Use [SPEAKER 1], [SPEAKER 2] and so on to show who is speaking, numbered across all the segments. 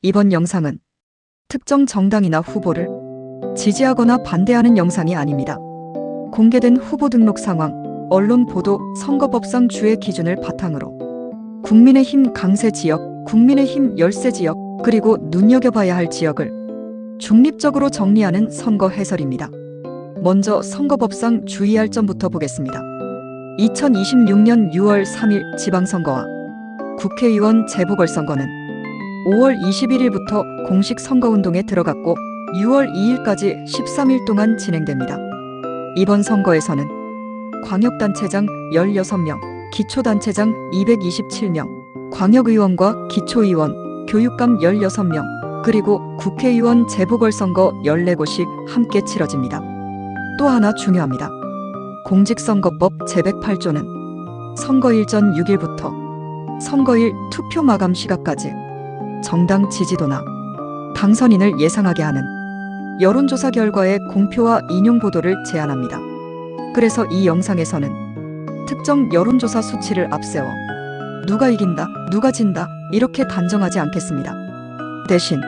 [SPEAKER 1] 이번 영상은 특정 정당이나 후보를 지지하거나 반대하는 영상이 아닙니다. 공개된 후보 등록 상황, 언론 보도, 선거법상 주의 기준을 바탕으로 국민의힘 강세 지역, 국민의힘 열세 지역, 그리고 눈여겨봐야 할 지역을 중립적으로 정리하는 선거 해설입니다. 먼저 선거법상 주의할 점부터 보겠습니다. 2026년 6월 3일 지방선거와 국회의원 재보궐선거는 5월 21일부터 공식 선거운동에 들어갔고 6월 2일까지 13일 동안 진행됩니다. 이번 선거에서는 광역단체장 16명, 기초단체장 227명, 광역의원과 기초의원, 교육감 16명, 그리고 국회의원 재보궐선거 14곳이 함께 치러집니다. 또 하나 중요합니다. 공직선거법 제108조는 선거일 전 6일부터 선거일 투표 마감 시각까지 정당 지지도나 당선인을 예상하게 하는 여론조사 결과의 공표와 인용 보도를 제한합니다. 그래서 이 영상에서는 특정 여론조사 수치를 앞세워 누가 이긴다, 누가 진다 이렇게 단정하지 않겠습니다. 대신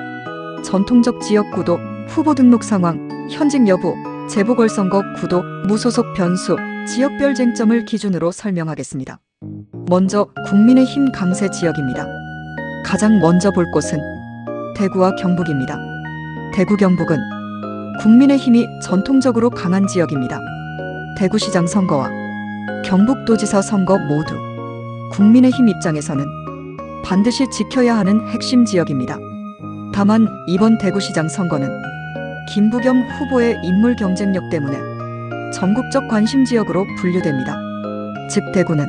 [SPEAKER 1] 전통적 지역 구도, 후보 등록 상황, 현직 여부, 재보궐선거 구도, 무소속 변수, 지역별 쟁점을 기준으로 설명하겠습니다. 먼저 국민의힘 강세 지역입니다. 가장 먼저 볼 곳은 대구와 경북입니다. 대구 경북은 국민의힘이 전통적으로 강한 지역입니다. 대구시장 선거와 경북도지사 선거 모두 국민의힘 입장에서는 반드시 지켜야 하는 핵심 지역입니다. 다만 이번 대구시장 선거는 김부겸 후보의 인물 경쟁력 때문에 전국적 관심 지역으로 분류됩니다. 즉 대구는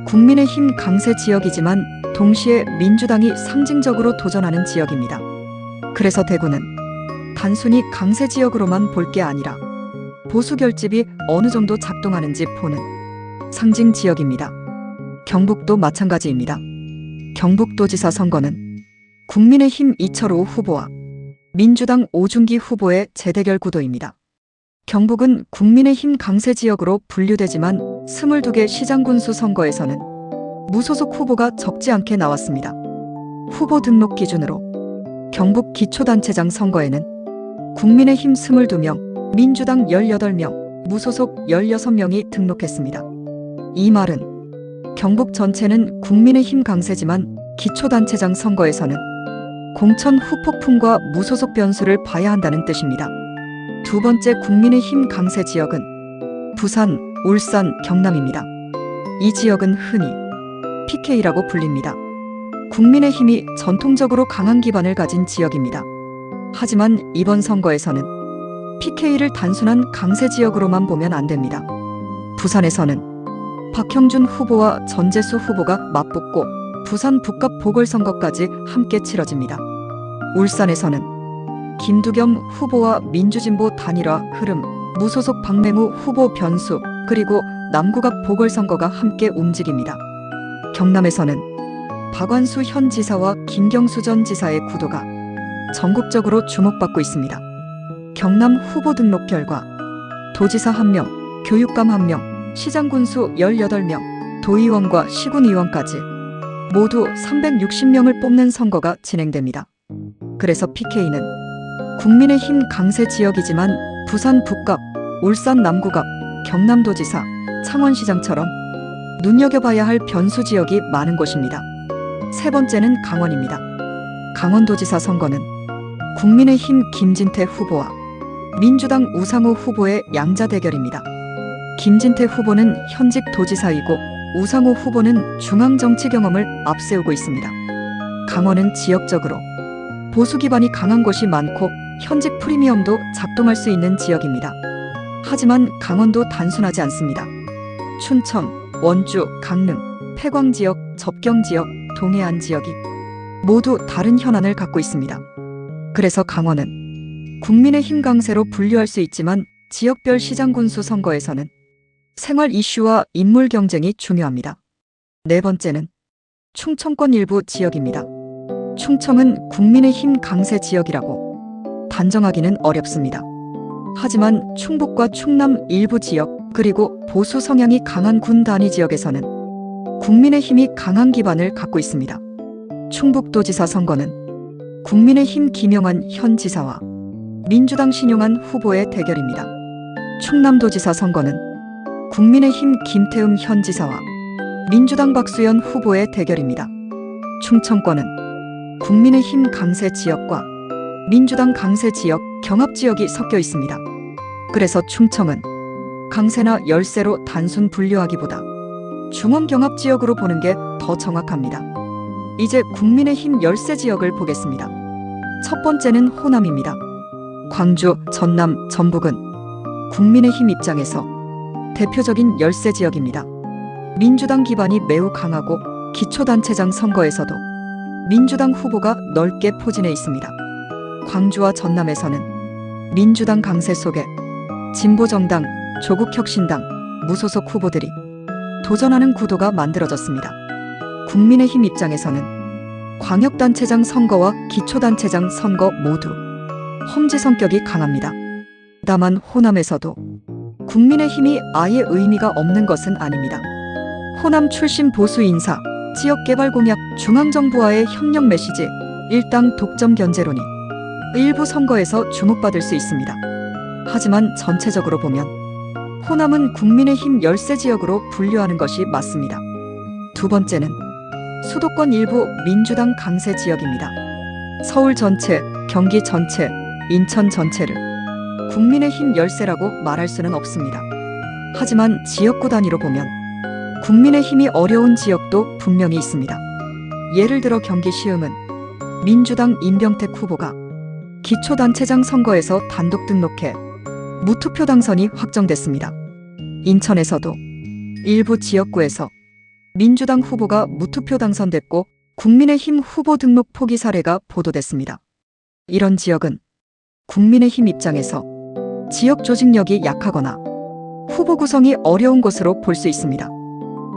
[SPEAKER 1] 국민의힘 강세 지역이지만 동시에 민주당이 상징적으로 도전하는 지역입니다. 그래서 대구는 단순히 강세 지역으로만 볼 게 아니라 보수 결집이 어느 정도 작동하는지 보는 상징 지역입니다. 경북도 마찬가지입니다. 경북도지사 선거는 국민의힘 이철호 후보와 민주당 오중기 후보의 재대결 구도입니다. 경북은 국민의힘 강세 지역으로 분류되지만 22개 시장군수 선거에서는 무소속 후보가 적지 않게 나왔습니다. 후보 등록 기준으로 경북 기초단체장 선거에는 국민의힘 22명, 민주당 18명, 무소속 16명이 등록했습니다. 이 말은 경북 전체는 국민의힘 강세지만 기초단체장 선거에서는 공천 후폭풍과 무소속 변수를 봐야 한다는 뜻입니다. 두 번째 국민의힘 강세 지역은 부산, 울산, 경남입니다. 이 지역은 흔히 PK라고 불립니다. 국민의힘이 전통적으로 강한 기반을 가진 지역입니다. 하지만 이번 선거에서는 PK를 단순한 강세 지역으로만 보면 안 됩니다. 부산에서는 박형준 후보와 전재수 후보가 맞붙고 부산 북갑 보궐선거까지 함께 치러집니다. 울산에서는 김두겸 후보와 민주진보 단일화 흐름, 무소속 박맹우 후보 변수, 그리고 남구갑 보궐선거가 함께 움직입니다. 경남에서는 박완수 현 지사와 김경수 전 지사의 구도가 전국적으로 주목받고 있습니다. 경남 후보 등록 결과 도지사 1명, 교육감 1명, 시장군수 18명, 도의원과 시군의원까지 모두 360명을 뽑는 선거가 진행됩니다. 그래서 PK는 국민의힘 강세 지역이지만 부산 북갑, 울산 남구갑, 경남도지사, 창원시장처럼 눈여겨봐야 할 변수 지역이 많은 곳입니다. 세 번째는 강원입니다. 강원도지사 선거는 국민의힘 김진태 후보와 민주당 우상호 후보의 양자 대결입니다. 김진태 후보는 현직 도지사이고 우상호 후보는 중앙정치 경험을 앞세우고 있습니다. 강원은 지역적으로 보수 기반이 강한 곳이 많고 현직 프리미엄도 작동할 수 있는 지역입니다. 하지만 강원도 단순하지 않습니다. 춘천, 원주, 강릉, 폐광 지역, 접경 지역, 동해안 지역이 모두 다른 현안을 갖고 있습니다. 그래서 강원은 국민의힘 강세로 분류할 수 있지만 지역별 시장군수 선거에서는 생활 이슈와 인물 경쟁이 중요합니다. 네 번째는 충청권 일부 지역입니다. 충청은 국민의힘 강세 지역이라고 단정하기는 어렵습니다. 하지만 충북과 충남 일부 지역, 그리고 보수 성향이 강한 군 단위 지역에서는 국민의힘이 강한 기반을 갖고 있습니다. 충북도지사 선거는 국민의힘 김영환 현 지사와 민주당 신용한 후보의 대결입니다. 충남도지사 선거는 국민의힘 김태흠 현 지사와 민주당 박수현 후보의 대결입니다. 충청권은 국민의힘 강세 지역과 민주당 강세 지역, 경합 지역이 섞여 있습니다. 그래서 충청은 강세나 열세로 단순 분류하기보다 중원 경합 지역으로 보는 게 더 정확합니다. 이제 국민의힘 열세 지역을 보겠습니다. 첫 번째는 호남입니다. 광주, 전남, 전북은 국민의힘 입장에서 대표적인 열세 지역입니다. 민주당 기반이 매우 강하고 기초단체장 선거에서도 민주당 후보가 넓게 포진해 있습니다. 광주와 전남에서는 민주당 강세 속에 진보정당, 조국혁신당, 무소속 후보들이 도전하는 구도가 만들어졌습니다. 국민의힘 입장에서는 광역단체장 선거와 기초단체장 선거 모두 험지 성격이 강합니다. 다만 호남에서도 국민의힘이 아예 의미가 없는 것은 아닙니다. 호남 출신 보수 인사, 지역개발 공약, 중앙정부와의 협력 메시지, 일당 독점 견제론이 일부 선거에서 주목받을 수 있습니다. 하지만 전체적으로 보면 호남은 국민의힘 열세 지역으로 분류하는 것이 맞습니다. 두 번째는 수도권 일부 민주당 강세 지역입니다. 서울 전체, 경기 전체, 인천 전체를 국민의힘 열세라고 말할 수는 없습니다. 하지만 지역구 단위로 보면 국민의힘이 어려운 지역도 분명히 있습니다. 예를 들어 경기 시흥은 민주당 임병택 후보가 기초단체장 선거에서 단독 등록해 무투표 당선이 확정됐습니다. 인천에서도 일부 지역구에서 민주당 후보가 무투표 당선됐고 국민의힘 후보 등록 포기 사례가 보도됐습니다. 이런 지역은 국민의힘 입장에서 지역 조직력이 약하거나 후보 구성이 어려운 것으로 볼 수 있습니다.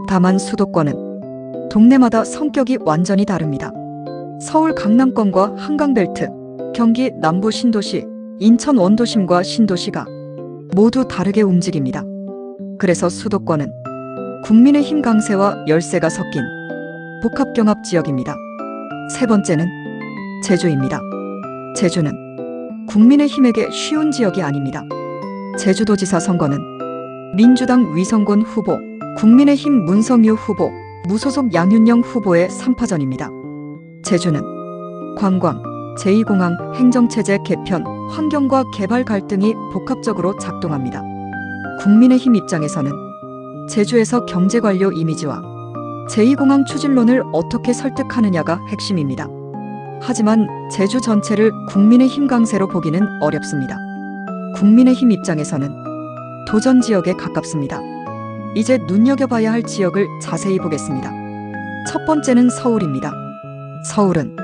[SPEAKER 1] 다만 수도권은 동네마다 성격이 완전히 다릅니다. 서울 강남권과 한강벨트, 경기 남부 신도시, 인천 원도심과 신도시가 모두 다르게 움직입니다. 그래서 수도권은 국민의힘 강세와 열세가 섞인 복합경합 지역입니다. 세 번째는 제주입니다. 제주는 국민의힘에게 쉬운 지역이 아닙니다. 제주도지사 선거는 민주당 위성곤 후보, 국민의힘 문성유 후보, 무소속 양윤영 후보의 3파전입니다. 제주는 관광, 제2공항, 행정체제 개편, 환경과 개발 갈등이 복합적으로 작동합니다. 국민의힘 입장에서는 제주에서 경제관료 이미지와 제2공항 추진론을 어떻게 설득하느냐가 핵심입니다. 하지만 제주 전체를 국민의힘 강세로 보기는 어렵습니다. 국민의힘 입장에서는 도전 지역에 가깝습니다. 이제 눈여겨봐야 할 지역을 자세히 보겠습니다. 첫 번째는 서울입니다. 서울은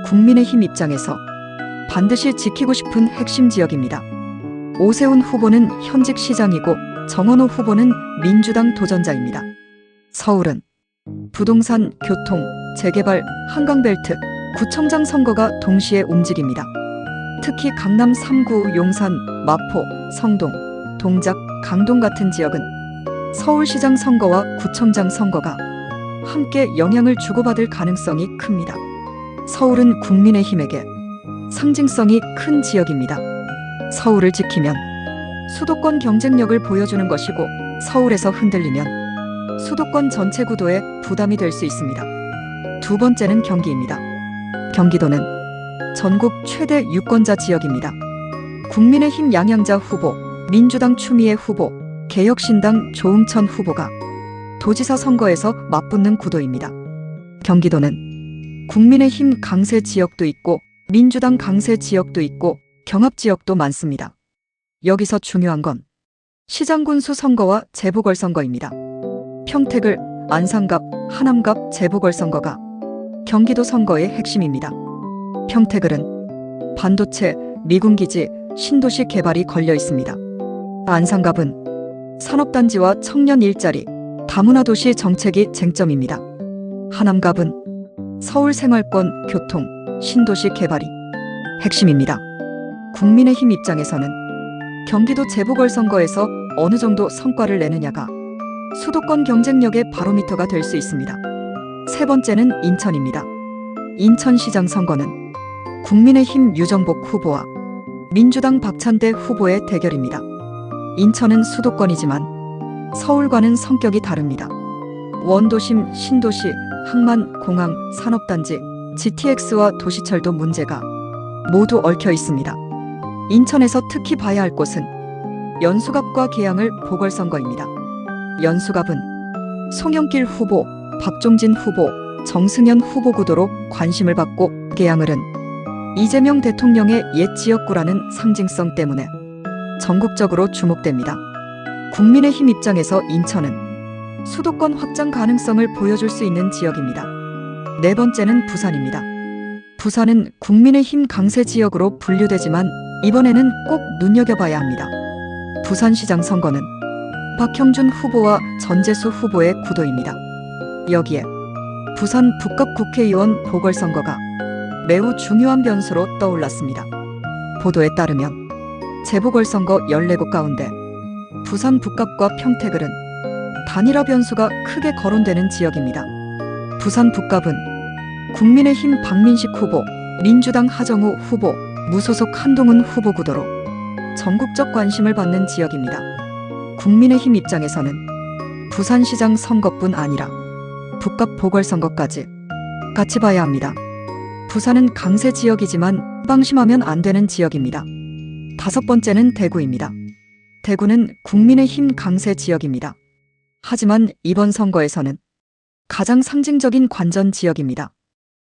[SPEAKER 1] 국민의힘 입장에서 반드시 지키고 싶은 핵심 지역입니다. 오세훈 후보는 현직 시장이고 정원호 후보는 민주당 도전자입니다. 서울은 부동산, 교통, 재개발, 한강벨트, 구청장 선거가 동시에 움직입니다. 특히 강남 3구, 용산, 마포, 성동, 동작, 강동 같은 지역은 서울시장 선거와 구청장 선거가 함께 영향을 주고받을 가능성이 큽니다. 서울은 국민의힘에게 상징성이 큰 지역입니다. 서울을 지키면 수도권 경쟁력을 보여주는 것이고 서울에서 흔들리면 수도권 전체 구도에 부담이 될 수 있습니다. 두 번째는 경기입니다. 경기도는 전국 최대 유권자 지역입니다. 국민의힘 양양자 후보, 민주당 추미애 후보, 개혁신당 조응천 후보가 도지사 선거에서 맞붙는 구도입니다. 경기도는 국민의힘 강세 지역도 있고 민주당 강세 지역도 있고 경합 지역도 많습니다. 여기서 중요한 건 시장군수 선거와 재보궐선거입니다. 평택을, 안산갑, 하남갑 재보궐선거가 경기도 선거의 핵심입니다. 평택을은 반도체, 미군기지, 신도시 개발이 걸려 있습니다. 안산갑은 산업단지와 청년 일자리, 다문화도시 정책이 쟁점입니다. 하남갑은 서울 생활권, 교통, 신도시 개발이 핵심입니다. 국민의힘 입장에서는 경기도 재보궐선거에서 어느 정도 성과를 내느냐가 수도권 경쟁력의 바로미터가 될 수 있습니다. 세 번째는 인천입니다. 인천시장 선거는 국민의힘 유정복 후보와 민주당 박찬대 후보의 대결입니다. 인천은 수도권이지만 서울과는 성격이 다릅니다. 원도심, 신도시, 항만, 공항, 산업단지, GTX와 도시철도 문제가 모두 얽혀 있습니다. 인천에서 특히 봐야 할 곳은 연수갑과 계양을 보궐선거입니다. 연수갑은 송영길 후보, 박종진 후보, 정승현 후보 구도로 관심을 받고, 계양을은 이재명 대통령의 옛 지역구라는 상징성 때문에 전국적으로 주목됩니다. 국민의힘 입장에서 인천은 수도권 확장 가능성을 보여줄 수 있는 지역입니다. 네 번째는 부산입니다. 부산은 국민의힘 강세 지역으로 분류되지만 이번에는 꼭 눈여겨봐야 합니다. 부산시장 선거는 박형준 후보와 전재수 후보의 구도입니다. 여기에 부산 북갑 국회의원 보궐선거가 매우 중요한 변수로 떠올랐습니다. 보도에 따르면 재보궐선거 14곳 가운데 부산 북갑과 평택을은 단일화 변수가 크게 거론되는 지역입니다. 부산 북갑은 국민의힘 박민식 후보, 민주당 하정우 후보, 무소속 한동훈 후보 구도로 전국적 관심을 받는 지역입니다. 국민의힘 입장에서는 부산시장 선거뿐 아니라 북갑 보궐선거까지 같이 봐야 합니다. 부산은 강세 지역이지만 방심하면 안 되는 지역입니다. 다섯 번째는 대구입니다. 대구는 국민의힘 강세 지역입니다. 하지만 이번 선거에서는 가장 상징적인 관전 지역입니다.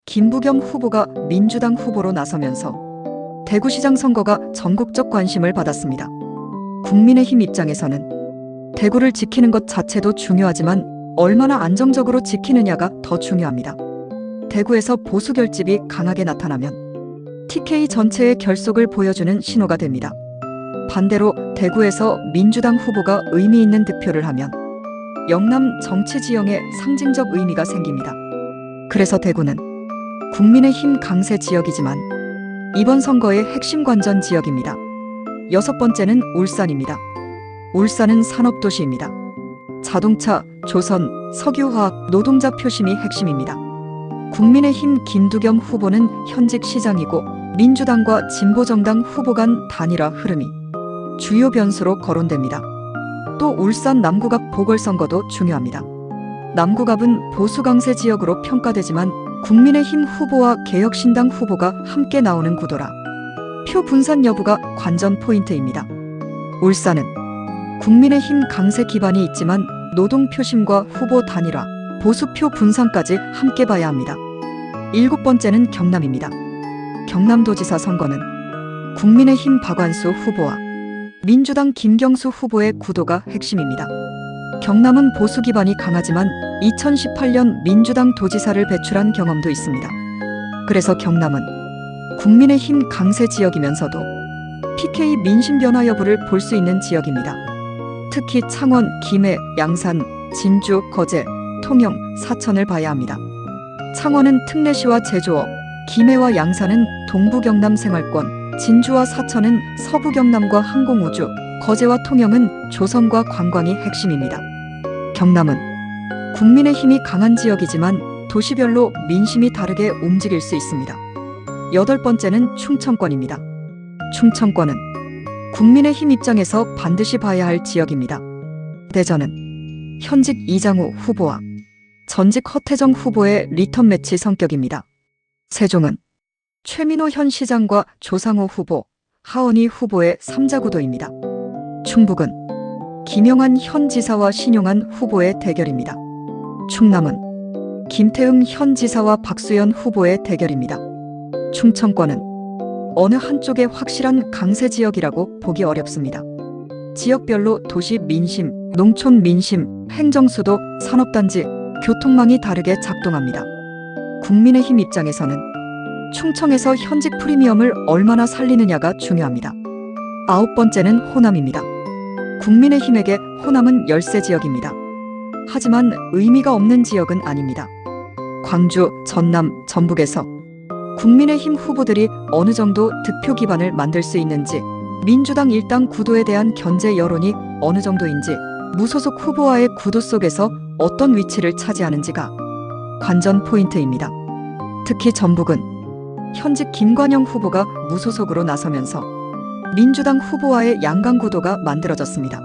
[SPEAKER 1] 김부겸 후보가 민주당 후보로 나서면서 대구시장 선거가 전국적 관심을 받았습니다. 국민의힘 입장에서는 대구를 지키는 것 자체도 중요하지만 얼마나 안정적으로 지키느냐가 더 중요합니다. 대구에서 보수 결집이 강하게 나타나면 TK 전체의 결속을 보여주는 신호가 됩니다. 반대로 대구에서 민주당 후보가 의미 있는 득표를 하면 영남 정치 지형에 상징적 의미가 생깁니다. 그래서 대구는 국민의힘 강세 지역이지만 이번 선거의 핵심 관전 지역입니다. 여섯 번째는 울산입니다. 울산은 산업도시입니다. 자동차, 조선, 석유화학, 노동자 표심이 핵심입니다. 국민의힘 김두겸 후보는 현직 시장이고 민주당과 진보정당 후보 간 단일화 흐름이 주요 변수로 거론됩니다. 또 울산 남구갑 보궐선거도 중요합니다. 남구갑은 보수 강세 지역으로 평가되지만 국민의힘 후보와 개혁신당 후보가 함께 나오는 구도라 표 분산 여부가 관전 포인트입니다. 울산은 국민의힘 강세 기반이 있지만 노동 표심과 후보 단일화, 보수표 분산까지 함께 봐야 합니다. 일곱 번째는 경남입니다. 경남도지사 선거는 국민의힘 박완수 후보와 민주당 김경수 후보의 구도가 핵심입니다. 경남은 보수 기반이 강하지만 2018년 민주당 도지사를 배출한 경험도 있습니다. 그래서 경남은 국민의힘 강세 지역이면서도 PK 민심 변화 여부를 볼 수 있는 지역입니다. 특히 창원, 김해, 양산, 진주, 거제, 통영, 사천을 봐야 합니다. 창원은 특례시와 제조업, 김해와 양산은 동부경남 생활권, 진주와 사천은 서부경남과 항공우주, 거제와 통영은 조선과 관광이 핵심입니다. 경남은 국민의힘이 강한 지역이지만 도시별로 민심이 다르게 움직일 수 있습니다. 여덟 번째는 충청권입니다. 충청권은 국민의힘 입장에서 반드시 봐야 할 지역입니다. 대전은 현직 이장우 후보와 전직 허태정 후보의 리턴 매치 성격입니다. 세종은 최민호 현 시장과 조상호 후보, 하원희 후보의 3자 구도입니다. 충북은 김영환 현 지사와 신용한 후보의 대결입니다. 충남은 김태흠 현 지사와 박수현 후보의 대결입니다. 충청권은 어느 한쪽의 확실한 강세 지역이라고 보기 어렵습니다. 지역별로 도시 민심, 농촌 민심, 행정수도, 산업단지, 교통망이 다르게 작동합니다. 국민의힘 입장에서는 충청에서 현직 프리미엄을 얼마나 살리느냐가 중요합니다. 아홉 번째는 호남입니다. 국민의힘에게 호남은 열세 지역입니다. 하지만 의미가 없는 지역은 아닙니다. 광주, 전남, 전북에서 국민의힘 후보들이 어느 정도 득표 기반을 만들 수 있는지, 민주당 일당 구도에 대한 견제 여론이 어느 정도인지, 무소속 후보와의 구도 속에서 어떤 위치를 차지하는지가 관전 포인트입니다. 특히 전북은 현직 김관영 후보가 무소속으로 나서면서 민주당 후보와의 양강 구도가 만들어졌습니다.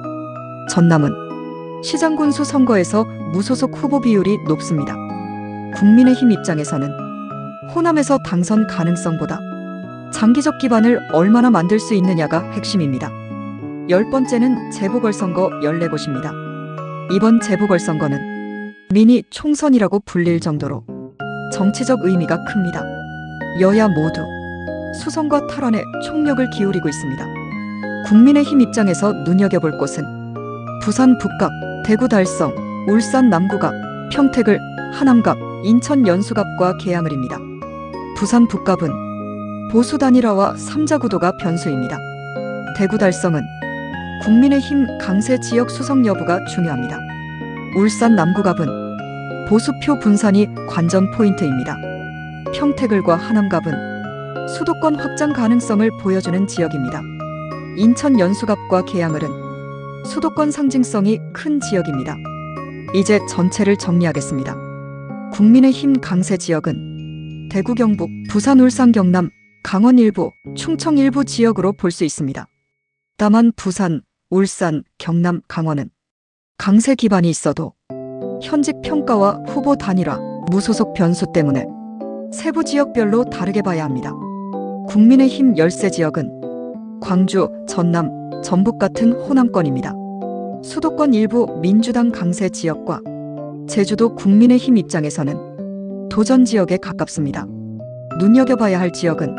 [SPEAKER 1] 전남은 시장군수 선거에서 무소속 후보 비율이 높습니다. 국민의힘 입장에서는 호남에서 당선 가능성보다 장기적 기반을 얼마나 만들 수 있느냐가 핵심입니다. 10번째는 재보궐선거 14곳입니다. 이번 재보궐선거는 미니 총선이라고 불릴 정도로 정치적 의미가 큽니다. 여야 모두 수성과 탈환에 총력을 기울이고 있습니다. 국민의힘 입장에서 눈여겨볼 곳은 부산 북갑, 대구 달성, 울산 남구갑, 평택을, 하남갑, 인천 연수갑과 계양을입니다. 부산 북갑은 보수 단일화와 3자 구도가 변수입니다. 대구 달성은 국민의힘 강세 지역 수성 여부가 중요합니다. 울산 남구갑은 보수표 분산이 관전 포인트입니다. 평택을과 하남갑은 수도권 확장 가능성을 보여주는 지역입니다. 인천 연수갑과 계양을은 수도권 상징성이 큰 지역입니다. 이제 전체를 정리하겠습니다. 국민의힘 강세 지역은 대구 경북, 부산 울산 경남, 강원 일부, 충청 일부 지역으로 볼 수 있습니다. 다만 부산, 울산, 경남, 강원은 강세 기반이 있어도 현직 평가와 후보 단일화, 무소속 변수 때문에 세부 지역별로 다르게 봐야 합니다. 국민의힘 열세 지역은 광주, 전남, 전북 같은 호남권입니다. 수도권 일부 민주당 강세 지역과 제주도 국민의힘 입장에서는 도전 지역에 가깝습니다. 눈여겨봐야 할 지역은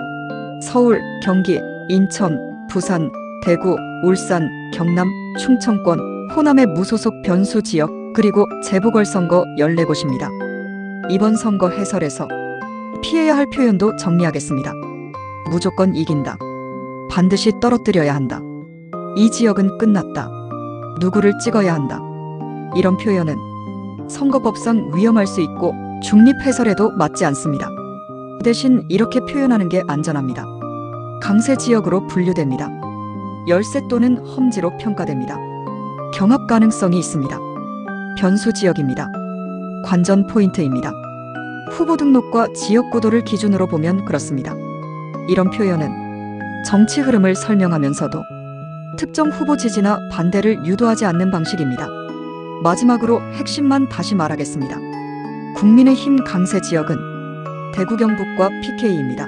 [SPEAKER 1] 서울, 경기, 인천, 부산, 대구, 울산, 경남, 충청권, 호남의 무소속 변수 지역, 그리고 재보궐선거 14곳입니다. 이번 선거 해설에서 피해야 할 표현도 정리하겠습니다. 무조건 이긴다. 반드시 떨어뜨려야 한다. 이 지역은 끝났다. 누구를 찍어야 한다. 이런 표현은 선거법상 위험할 수 있고 중립 해설에도 맞지 않습니다. 대신 이렇게 표현하는 게 안전합니다. 강세 지역으로 분류됩니다. 열세 또는 험지로 평가됩니다. 경합 가능성이 있습니다. 변수 지역입니다. 관전 포인트입니다. 후보 등록과 지역 구도를 기준으로 보면 그렇습니다. 이런 표현은 정치 흐름을 설명하면서도 특정 후보 지지나 반대를 유도하지 않는 방식입니다. 마지막으로 핵심만 다시 말하겠습니다. 국민의힘 강세 지역은 대구 경북과 PK입니다.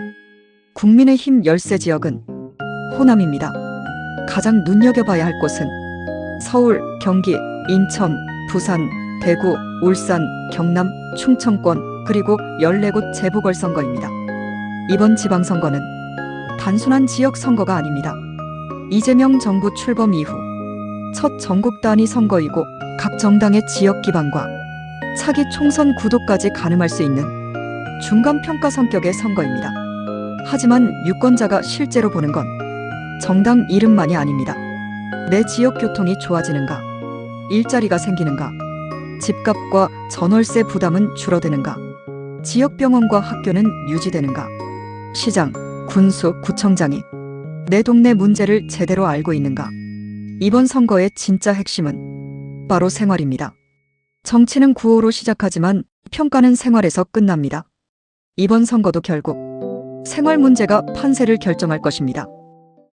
[SPEAKER 1] 국민의힘 열세 지역은 호남입니다. 가장 눈여겨봐야 할 곳은 서울, 경기, 인천, 부산, 대구, 울산, 경남, 충청권, 그리고 14곳 재보궐선거입니다. 이번 지방선거는 단순한 지역 선거가 아닙니다. 이재명 정부 출범 이후 첫 전국 단위 선거이고 각 정당의 지역 기반과 차기 총선 구도까지 가늠할 수 있는 중간평가 성격의 선거입니다. 하지만 유권자가 실제로 보는 건 정당 이름만이 아닙니다. 내 지역 교통이 좋아지는가, 일자리가 생기는가, 집값과 전월세 부담은 줄어드는가, 지역 병원과 학교는 유지되는가, 시장, 군수, 구청장이 내 동네 문제를 제대로 알고 있는가. 이번 선거의 진짜 핵심은 바로 생활입니다. 정치는 구호로 시작하지만 평가는 생활에서 끝납니다. 이번 선거도 결국 생활 문제가 판세를 결정할 것입니다.